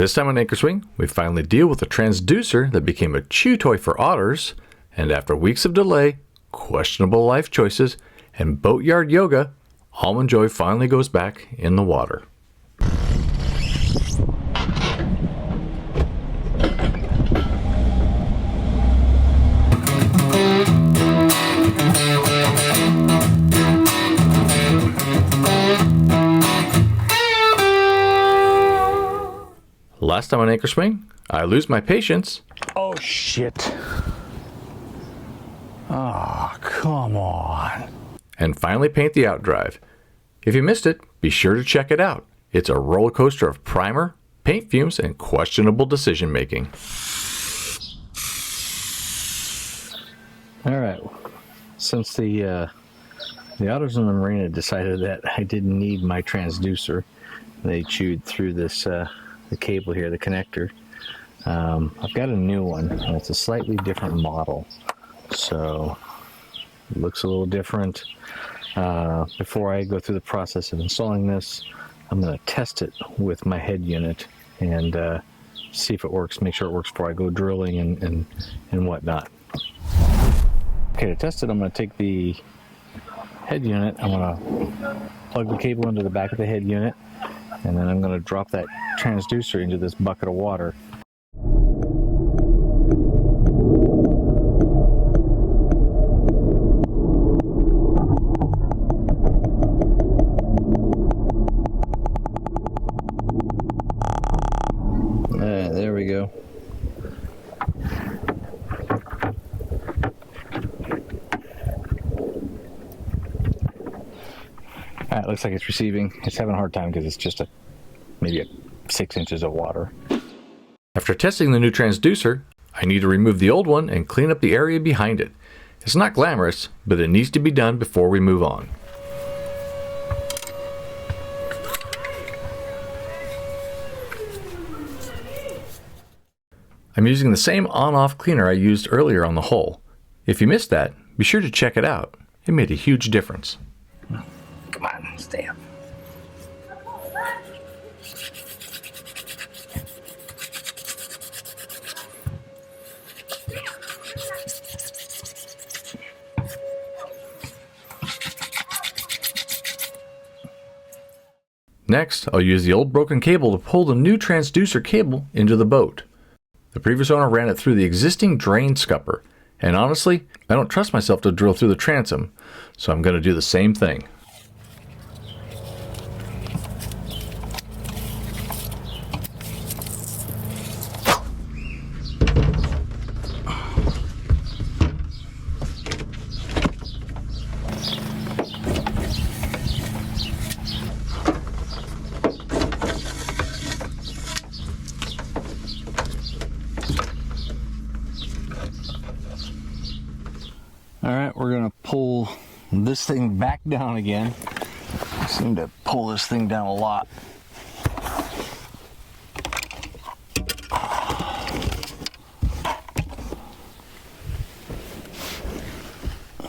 This time on Anchor Swing, we finally deal with a transducer that became a chew toy for otters, and after weeks of delay, questionable life choices, and boatyard yoga, Almond Joy finally goes back in the water. Last time on Anchor Swing, I lose my patience. Oh shit. Oh, come on. And finally paint the outdrive. If you missed it, be sure to check it out. It's a roller coaster of primer, paint fumes, and questionable decision making. Alright, since the Otters in the marina decided that I didn't need my transducer, they chewed through this the cable here, the connector. I've got a new one, and it's a slightly different model, so it looks a little different. Before I go through the process of installing this, I'm going to test it with my head unit and see if it works, make sure it works before I go drilling and whatnot. Okay, to test it, I'm going to take the head unit, I'm going to plug the cable into the back of the head unit, and then I'm going to drop that transducer into this bucket of water. There we go. Alright, looks like it's receiving. It's having a hard time because it's just maybe 6 inches of water. After testing the new transducer, I need to remove the old one and clean up the area behind it. It's not glamorous, but it needs to be done before we move on. I'm using the same on-off cleaner I used earlier on the hull. If you missed that, be sure to check it out. It made a huge difference. Come on, stay up. Next, I'll use the old broken cable to pull the new transducer cable into the boat. The previous owner ran it through the existing drain scupper, and honestly, I don't trust myself to drill through the transom, so I'm going to do the same thing. Alright, we're going to pull this thing back down again. I seem to pull this thing down a lot.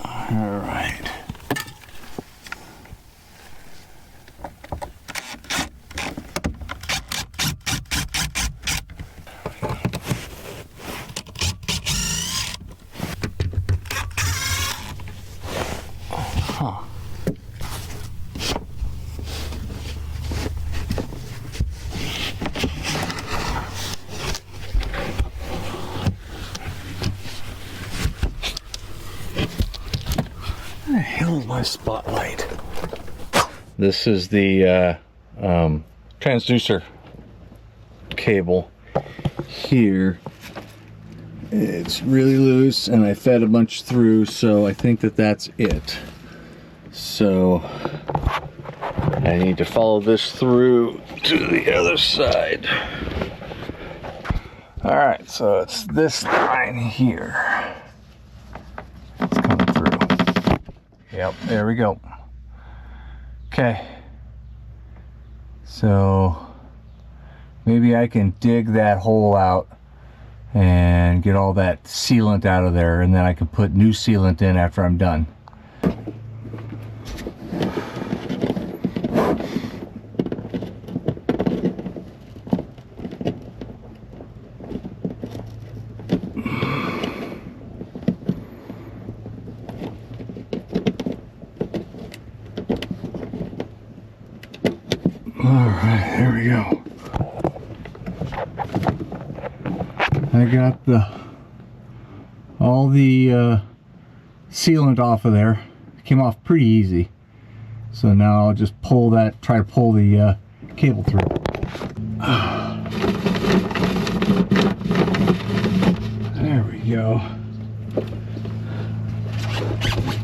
Alright. Where the hell is my spotlight? This is the transducer cable here. It's really loose, and I fed a bunch through, so I think that that's it. So I need to follow this through to the other side. Alright, so it's this line here. It's coming through. Yep, there we go. Okay. So maybe I can dig that hole out and get all that sealant out of there, and then I can put new sealant in after I'm done. I got all the sealant off of there. It came off pretty easy. So now I'll just try to pull the cable through. There we go.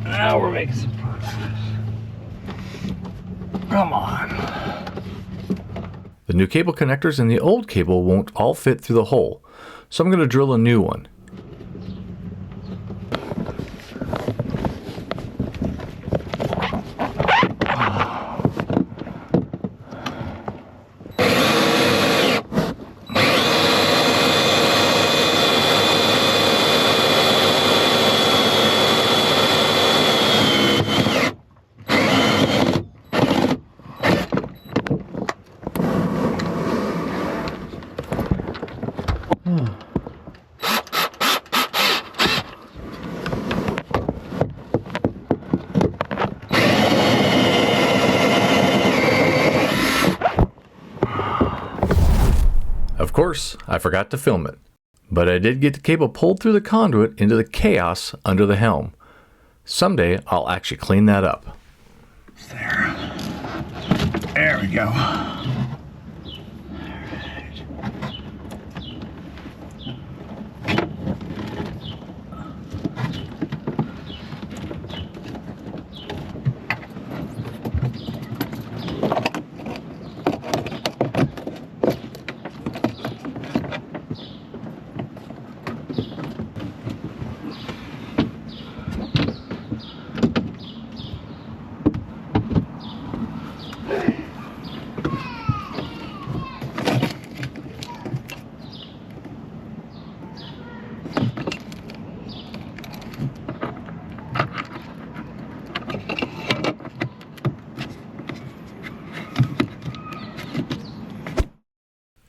Now we're making some progress. Come on. The new cable connectors and the old cable won't all fit through the hole, so I'm going to drill a new one. Of course, I forgot to film it, but I did get the cable pulled through the conduit into the chaos under the helm. Someday, I'll actually clean that up. There we go.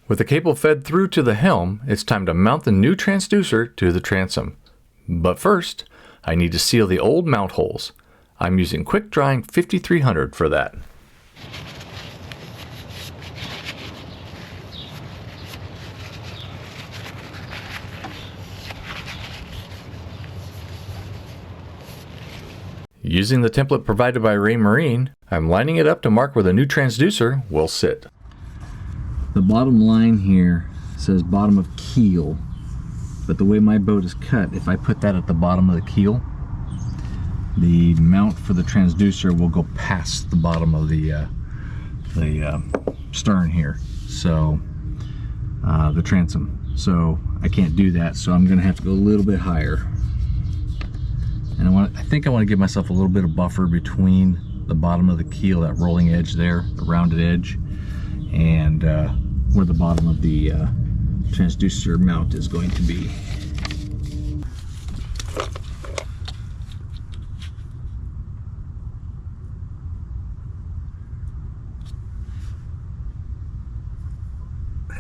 With the cable fed through to the helm, it's time to mount the new transducer to the transom. But first, I need to seal the old mount holes. I'm using quick drying 5300 for that. Using the template provided by Raymarine, I'm lining it up to mark where the new transducer will sit. The bottom line here says bottom of keel, but the way my boat is cut, if I put that at the bottom of the keel, the mount for the transducer will go past the bottom of the stern here, so the transom. So I can't do that, so I'm gonna have to go a little bit higher. And I think I want to give myself a little bit of buffer between the bottom of the keel, that rolling edge there, the rounded edge, and where the bottom of the transducer mount is going to be.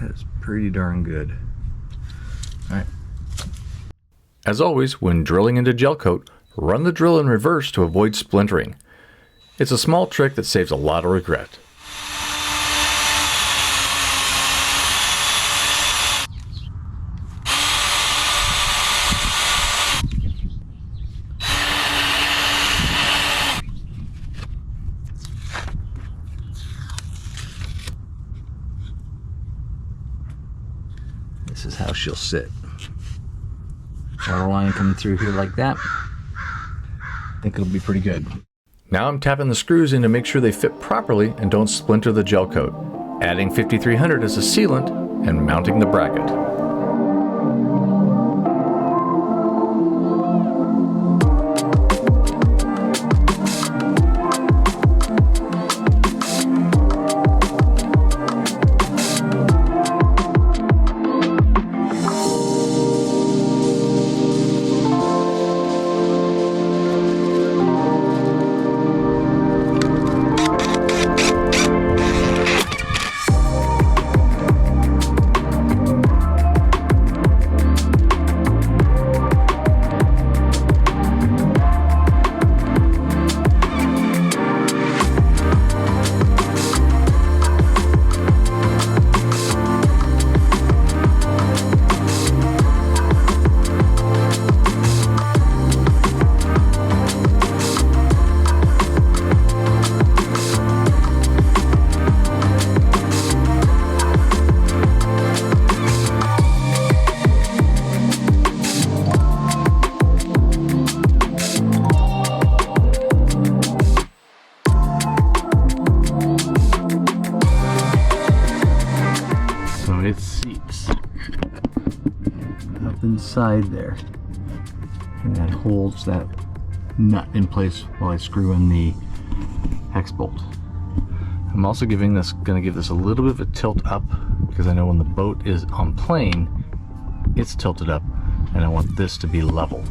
That's pretty darn good. All right. As always, when drilling into gel coat, run the drill in reverse to avoid splintering. It's a small trick that saves a lot of regret. This is how she'll sit. Water line coming through here like that. I think it'll be pretty good. Now I'm tapping the screws in to make sure they fit properly and don't splinter the gel coat, adding 5300 as a sealant and mounting the bracket. this up inside there, and that holds that nut in place while I screw in the hex bolt. I'm also going to give this a little bit of a tilt up, because I know when the boat is on plane, it's tilted up, and I want this to be level.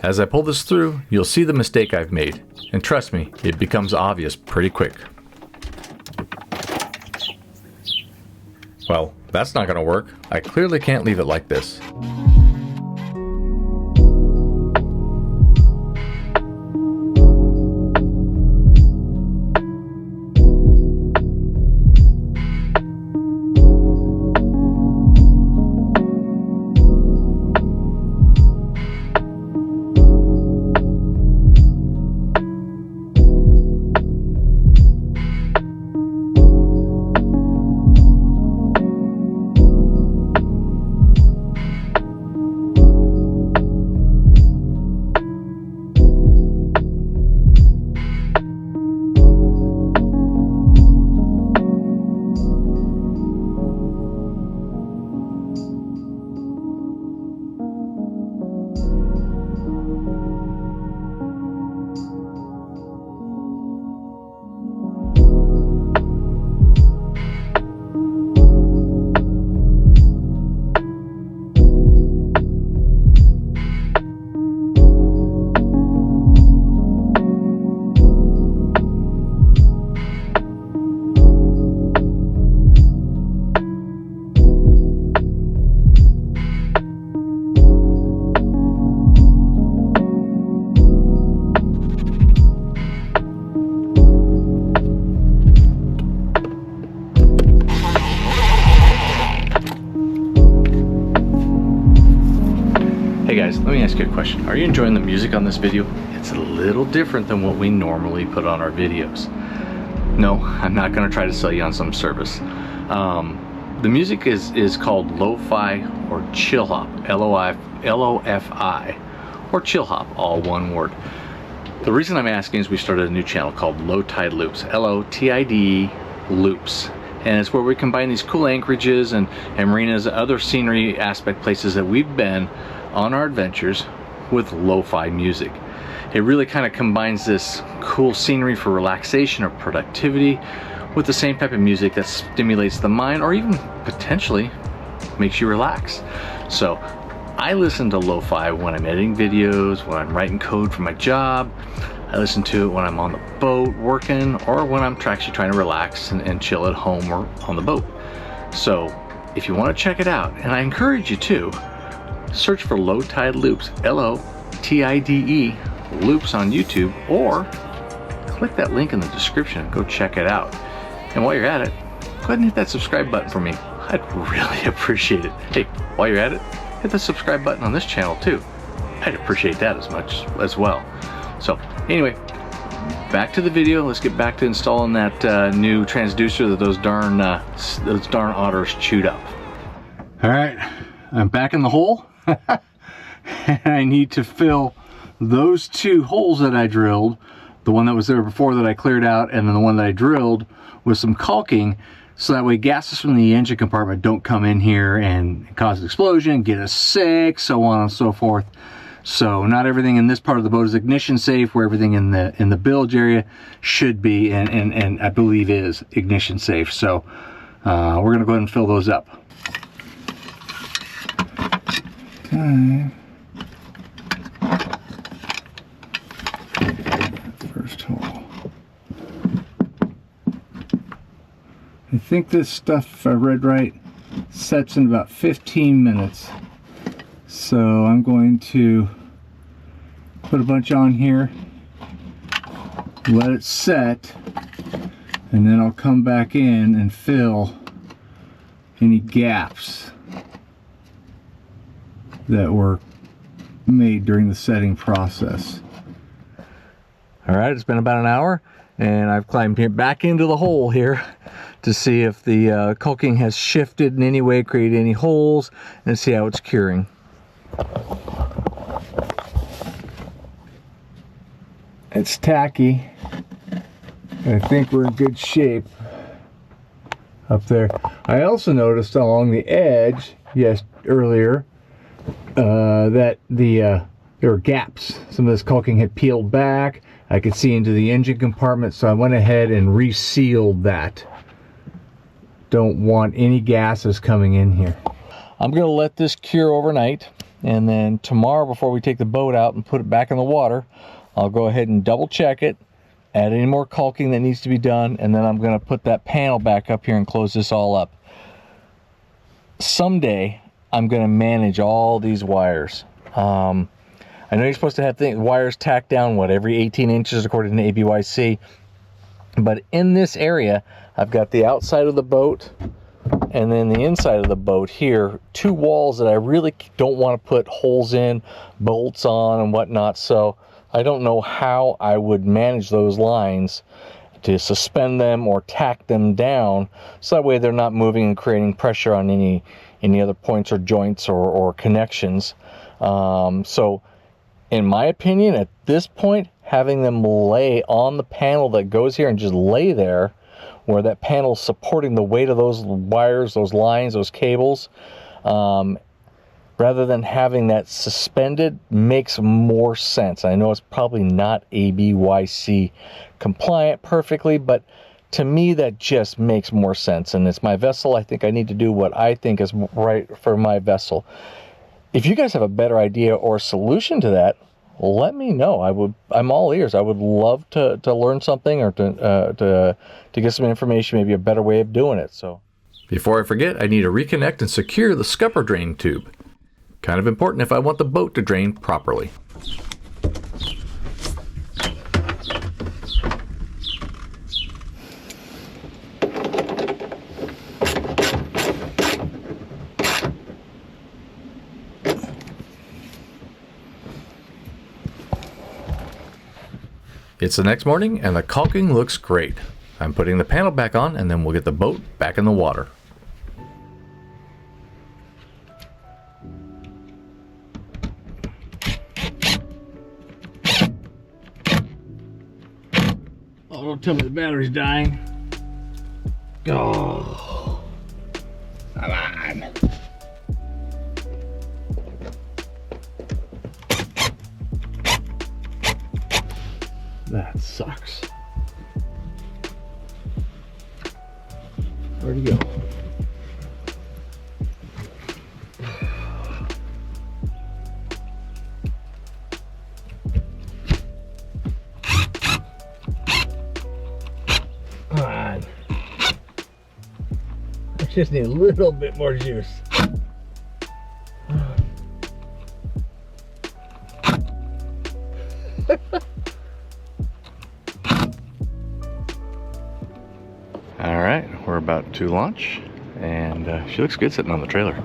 As I pull this through, you'll see the mistake I've made, and trust me, it becomes obvious pretty quick. Well, that's not gonna work. I clearly can't leave it like this. Guys, let me ask you a question. Are you enjoying the music on this video? It's a little different than what we normally put on our videos. No, I'm not going to try to sell you on some service. The music is called Lofi or Chillhop, L-O-F-I, or Chillhop, all one word. The reason I'm asking is we started a new channel called LoTide Loops, L-O-T-I-D Loops. And it's where we combine these cool anchorages and marinas and other scenery aspect places that we've been on our adventures with lo-fi music. It really kind of combines this cool scenery for relaxation or productivity with the same type of music that stimulates the mind or even potentially makes you relax. So I listen to lo-fi when I'm editing videos, when I'm writing code for my job. I listen to it when I'm on the boat working, or when I'm actually trying to relax and chill at home or on the boat. So if you want to check it out, and I encourage you to, search for LoTide Loops, L-O-T-I-D-E Loops on YouTube, or click that link in the description and go check it out. And while you're at it, go ahead and hit that subscribe button for me. I'd really appreciate it. Hey, while you're at it, hit the subscribe button on this channel too. I'd appreciate that as much as well. So anyway, back to the video. Let's get back to installing that new transducer that those darn otters chewed up. All right, I'm back in the hole. And I need to fill those two holes that I drilled, the one that was there before that I cleared out, and then the one that I drilled with some caulking, so that way gases from the engine compartment don't come in here and cause an explosion, get us sick, so on and so forth. So not everything in this part of the boat is ignition safe, where everything in the bilge area should be, and I believe is ignition safe. So we're gonna go ahead and fill those up. First hole. I think this stuff, if I read right, sets in about 15 minutes. So I'm going to put a bunch on here, let it set, and then I'll come back in and fill any gaps that were made during the setting process. All right, it's been about an hour, and I've climbed back into the hole here to see if the caulking has shifted in any way, created any holes, and see how it's curing. It's tacky. I think we're in good shape up there. I also noticed along the edge, earlier, that there were gaps. Some of this caulking had peeled back. I could see into the engine compartment, so I went ahead and resealed that. Don't want any gases coming in here. I'm gonna let this cure overnight, and then tomorrow, before we take the boat out and put it back in the water, I'll go ahead and double check it, add any more caulking that needs to be done, and then I'm gonna put that panel back up here and close this all up. Someday, I'm gonna manage all these wires. I know you're supposed to have wires tacked down, every 18 inches according to ABYC. But in this area, I've got the outside of the boat and then the inside of the boat here, two walls that I really don't want to put holes in, bolts on and whatnot. So I don't know how I would manage those lines to suspend them or tack them down, so that way they're not moving and creating pressure on any other points or joints or connections. So in my opinion, at this point, having them lay on the panel that goes here and just lay there, where that panel's supporting the weight of those wires, those lines, those cables, rather than having that suspended, makes more sense. I know it's probably not ABYC compliant perfectly, but to me that just makes more sense. And it's my vessel. I think I need to do what I think is right for my vessel. If you guys have a better idea or solution to that, let me know. I'm all ears. I would love to learn something, or to get some information, maybe a better way of doing it. So before I forget, I need to reconnect and secure the scupper drain tube. Kind of important if I want the boat to drain properly. It's the next morning and the caulking looks great. I'm putting the panel back on, and then we'll get the boat back in the water. Oh, don't tell me the battery's dying. Oh, come on. That sucks. Where'd he go? Come on. I just need a little bit more juice. All right, we're about to launch, and she looks good sitting on the trailer.